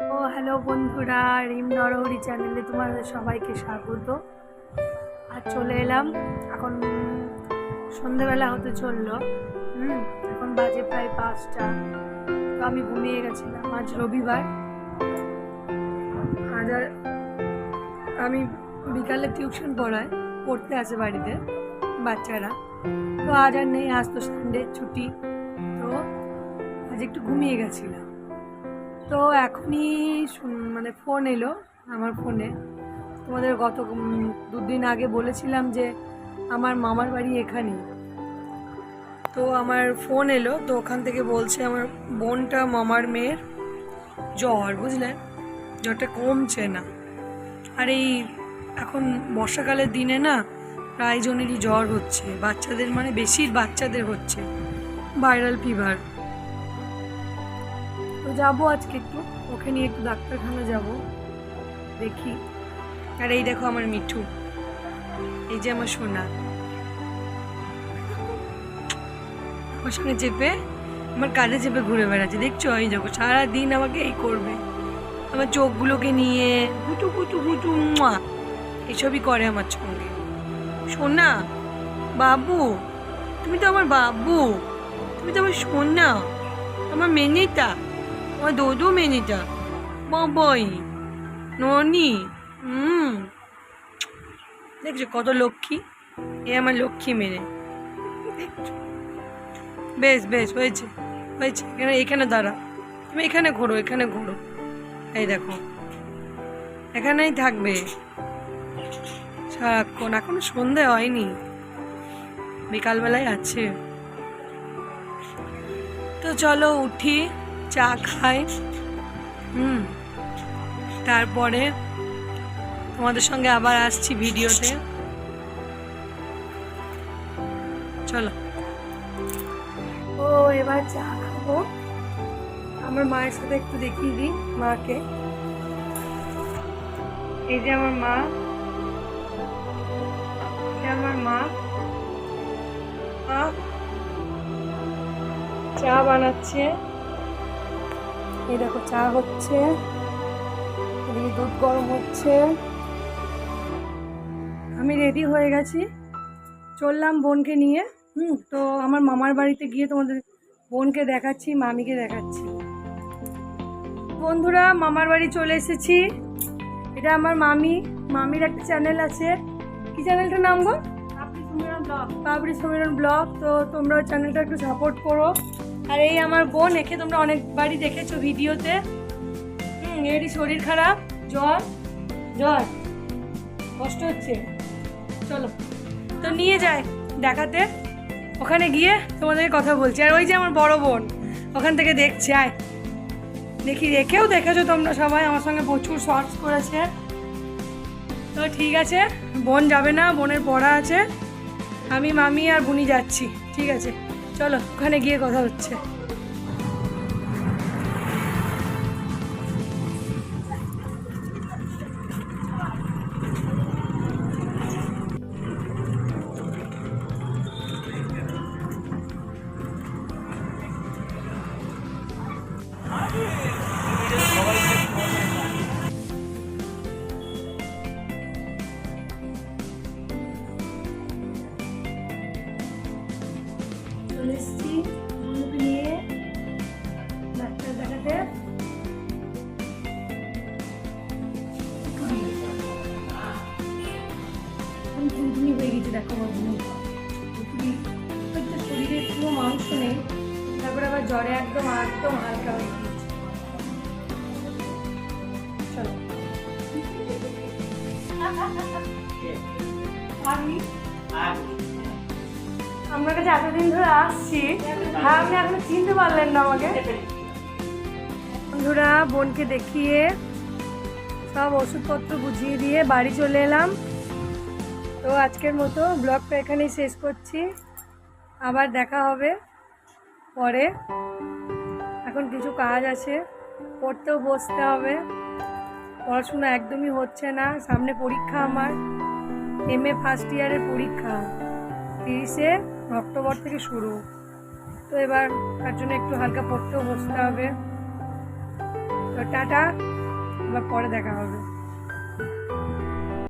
ও hello বন্ধুরা, রিম নরহরি চ্যানেলে তোমাদের সবাইকে স্বাগত। আর চলে এলাম, এখন সন্ধেবেলা হতে চললো। এখন বাজে প্রায় 5টা। তো আমি ঘুমিয়ে গেছিলাম, আজ রবিবার। আজ আর আমি বিকালে টিউশন পড়তে আসে বাড়িতে বাচ্চারা। তো আজ আর নেই, আজ তো সানডে ছুটি। তো আজ একটু ঘুমিয়ে গেছিলাম। তো এখনই মানে ফোন এলো আমার ফোনে। তোমাদের গত 2 দিন আগে বলেছিলাম যে আমার মামার বাড়ি এখানেই। তো আমার ফোন এলো, তো ওখান থেকে বলছে আমার বোনটা মামার মেয়ের জ্বর, বুঝলে, জ্বরটা কমছে না। আর এই এখন বর্ষাকালের দিনে না প্রায় জনেরই জ্বর হচ্ছে, বাচ্চাদের, মানে বেশি বাচ্চাদের হচ্ছে ভাইরাল ফিভার। তো যাবো আজকে একটু, ওকে নিয়ে একটু ডাক্তারখানা যাব, দেখি। আর এই দেখো আমার মিঠু, এই যে আমার সোনা, আমার সঙ্গে চেপে, আমার কাঁধে চেপে ঘুরে বেড়াচ্ছে, দেখছো? এই দেখো সারাদিন আমাকে এই করবে, আমার চোখগুলোকে নিয়ে গুটু গুটু গুটু এসবই করে আমার সঙ্গে। সোনা, বাবু, তুমি তো আমার বাবু, তুমি তো আমার সোনা, আমার মেনিটা, আমার দোদো মেনিটা, বাবাই ননি। দেখছো কত লক্ষ্মী, এ আমার লক্ষ্মী মেয়ে। দেখছো? বেশ বেশ, হয়েছে হয়েছে, এখানে দাঁড়া, তুমি এখানে ঘোরো, এখানে ঘোরো, এই দেখো এখানেই থাকবে সারাক্ষণ। এখনো সন্ধে হয়নি, বিকালবেলায় আছে। তো চলো উঠি, চা খাই, তারপরে তোমাদের সঙ্গে আবার আসছি ভিডিওতে। চলো। ও এবার চা খাবো, আমার মায়ের সাথে একটু দেখিয়ে দিই মাকে। এই যে আমার মা, আমার মা চা বানাচ্ছে। এই দেখো চা হচ্ছে, এদিকে দুধ গরম হচ্ছে। আমি রেডি হয়ে গেছি, চললাম বোনকে নিয়ে। তো আমার মামার বাড়িতে গিয়ে তোমাদের বোনকে দেখাচ্ছি, মামিকে দেখাচ্ছি। বন্ধুরা, মামার বাড়ি চলে এসেছি। এটা আমার মামির একটা চ্যানেল আছে। কি চ্যানেলটার নাম গো? পাবড়ি সমীরণ ব্লগ। তো তোমরা ওই চ্যানেলটা একটু সাপোর্ট করো। আর এই আমার বোন, একে তোমরা অনেকবারই দেখেছো ভিডিওতে। এরই শরীর খারাপ, জ্বর জ্বর, কষ্ট হচ্ছে। চলো তো নিয়ে যায় দেখাতে, ওখানে গিয়ে তোমাদেরকে কথা বলছি। আর ওই যে আমার বড় বোন ওখান থেকে দেখছে, আয় দেখি। রেখেও দেখেছো তোমরা সবাই, আমার সঙ্গে প্রচুর শর্টস করেছে। তো ঠিক আছে, বোন যাবে না, বোনের পড়া আছে, আমি মামি আর বুনি যাচ্ছি। ঠিক আছে চলো, ওখানে গিয়ে কথা হচ্ছে। চলে এসছি বন্ধুকে নিয়ে ডাক্তার দেখাতে। টুনটুনি হয়ে গেছে, দেখো শরীরে পুরো মাংস নেই, তারপরে আবার জ্বরে একদম একদম হালকা হয়ে গিয়েছে। চলো আমার কাছে এতদিন ধরে আসছি, আর আপনি এখনো চিনতে পারলেন না আমাকে। বন্ধুরা, বোনকে দেখিয়ে সব ওষুধপত্র বুঝিয়ে দিয়ে বাড়ি চলে এলাম। তো আজকের মতো ব্লগটা এখানেই শেষ করছি, আবার দেখা হবে পরে। এখন কিছু কাজ আছে, পড়তেও বসতে হবে, পড়াশোনা একদমই হচ্ছে না। সামনে পরীক্ষা, আমার MA ফার্স্ট ইয়ারের পরীক্ষা 30শে অক্টোবর থেকে শুরু। তো এবার তার জন্য একটু হালকা পড়তেও বসতে হবে। তো টাটা, আবার পরে দেখা হবে।